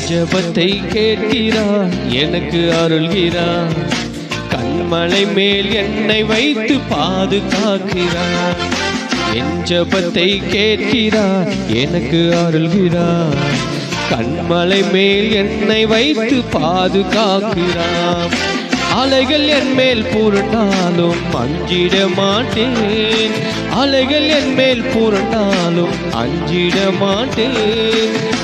ஜெபத்தை கேட்கிறார், எனக்கு அருள்கிறார். கண்மலை மேல் என்னை வைத்து பாதுகாக்கிறார். என் ஜெபத்தை கேட்கிறார், எனக்கு அருள்கிறார். கண்மலை மேல் என்னை வைத்து பாதுகாக்கிறார். அலைகள் என் மேல் புரண்டாலும் அஞ்சிட மாட்டேன். அலைகள் என் மேல் புரண்டாலும் அஞ்சிட மாட்டேன்.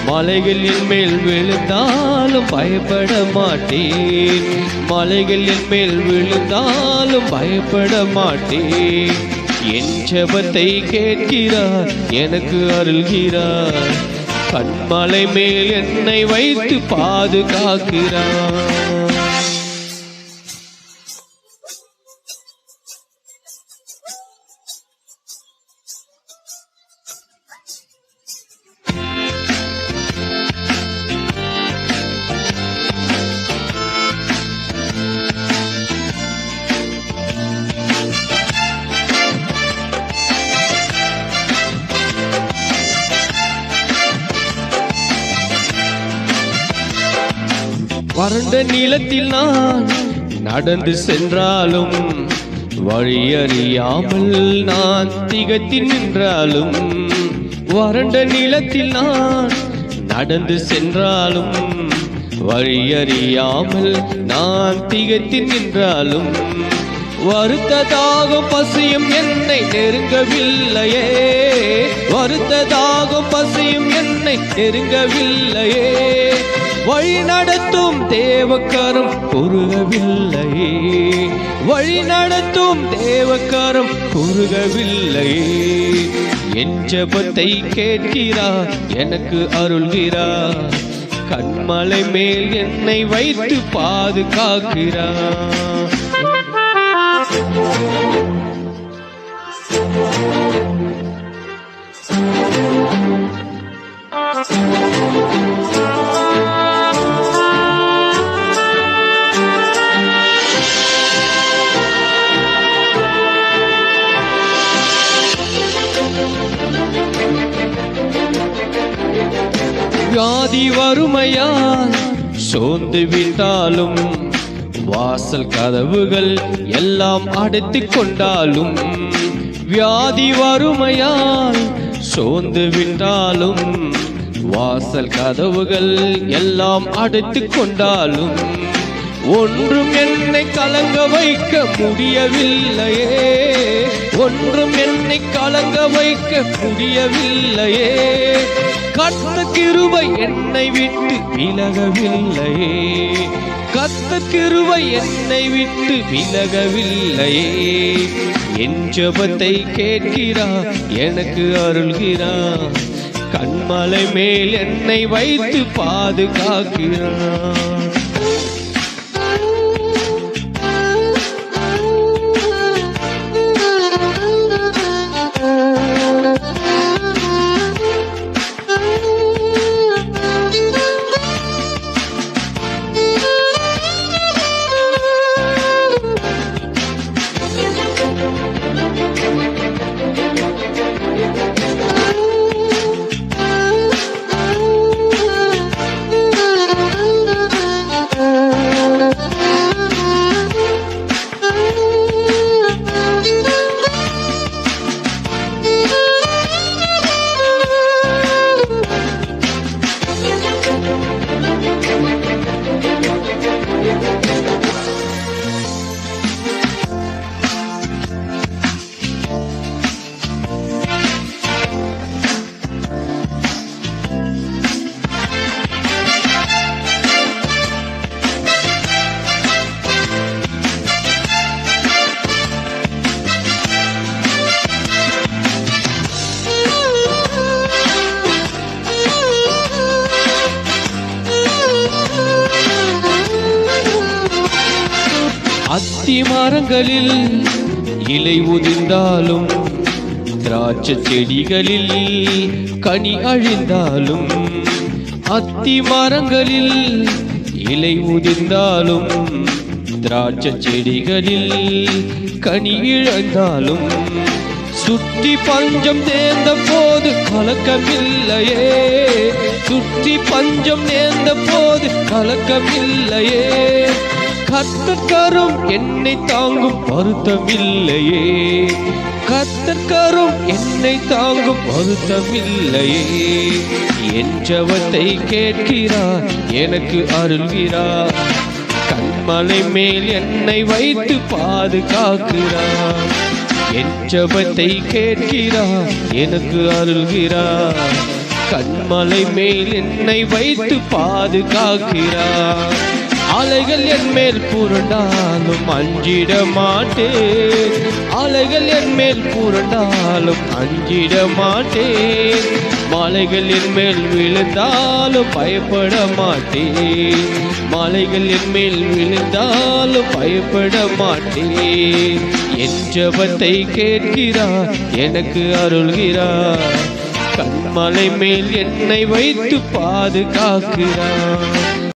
மலைகள் என் மேல் விழுந்தாலும் பயப்பட மாட்டேன். மலைகள் என் மேல் விழுந்தாலும் பயப்பட மாட்டேன். என் ஜெபத்தை கேட்கிறார், எனக்கு அருள்கிறார். கண்மலை மேல் என்னை வைத்து பாதுகாக்கிறார். வறண்ட நிலத்தில் நான் நடந்து சென்றாலும், வழியறியாமல் நான் திகைத்து நின்றாலும், வறண்ட நிலத்தில் நான் நடந்து சென்றாலும், வழியறியாமல் நான் திகைத்து நின்றாலும், வருத்ததாகும் பசியும் என்னை நெருங்கவில்லையே. வருத்ததாகும் பசியும் என்னை நெருங்கவில்லையே. வழி நடத்தும் தேவக்கரம் குறுகவில்லையே. வழி நடத்தும் தேவக்கரம் குறுகவில்லையே. என் ஜெபத்தை கேட்கிறார், எனக்கு அருள்கிறார். கண்மலை மேல் என்னை வைத்து பாதுகாக்கிறார். வியாதி வறுமையால் சோர்ந்து விட்டாலும், வாசல் கதவுகள் எல்லாம் அடைத்து கொண்டாலும், வியாதி வறுமையால் சோர்ந்து விட்டாலும், வாசல் கதவுகள் எல்லாம் அடைத்து கொண்டாலும், ஒன்றும் என்னை கலங்க வைக்க முடியவில்லையே. ஒன்றும் என்னை கலங்க வைக்க முடியவில்லையே. கர்த்தர் கிருபை என்னை விட்டு விலகவில்லையே. கர்த்தர் கிருபை என்னை விட்டு விலகவில்லையே. என் ஜெபத்தை கேட்கிறார், எனக்கு அருள்கிறார். கண்மலை மேல் என்னை வைத்து பாதுகாக்கிறார். அத்தி மரங்களில் இலை உதிர்ந்தாலும், திராட்சை செடிகளில் கனி அழிந்தாலும், அத்தி மரங்களில் இலை உதிர்ந்தாலும், திராட்சை செடிகளில் கனி இழந்தாலும், சுற்றி பஞ்சம் நேர்ந்த போது கலக்கமில்லையே, சுற்றி பஞ்சம் நேர்ந்த போது கலக்கமில்லையே. கர்த்தர் கரம் என்னை தாங்கும் வருத்தமில்லையே, கர்த்தர் கரம் என்னை தாங்கும் வருத்தமில்லையே. என் ஜெபத்தை கேட்கிறார், எனக்கு அருள்கிறார், கண்மலை மேல் என்னை வைத்து பாதுகாக்கிறார். என் ஜெபத்தை கேட்கிறார், எனக்கு அருள்கிறார், கண்மலை மேல் என்னை வைத்து பாதுகாக்கிறார். அலைகள் என் மேல் புரண்டாலும் அஞ்சிட மாட்டேன், அலைகள் என் மேல் புரண்டாலும் அஞ்சிட மாட்டேன். மலைகள் என் மேல் விழுந்தாலும் பயப்பட மாட்டேன், மலைகள் என் மேல் விழுந்தாலும் பயப்பட மாட்டேன். என் ஜெபத்தை கேட்கிறார், எனக்கு அருள்கிறார், கண்மலை மேல் என்னை வைத்து பாதுகாக்கிறார்.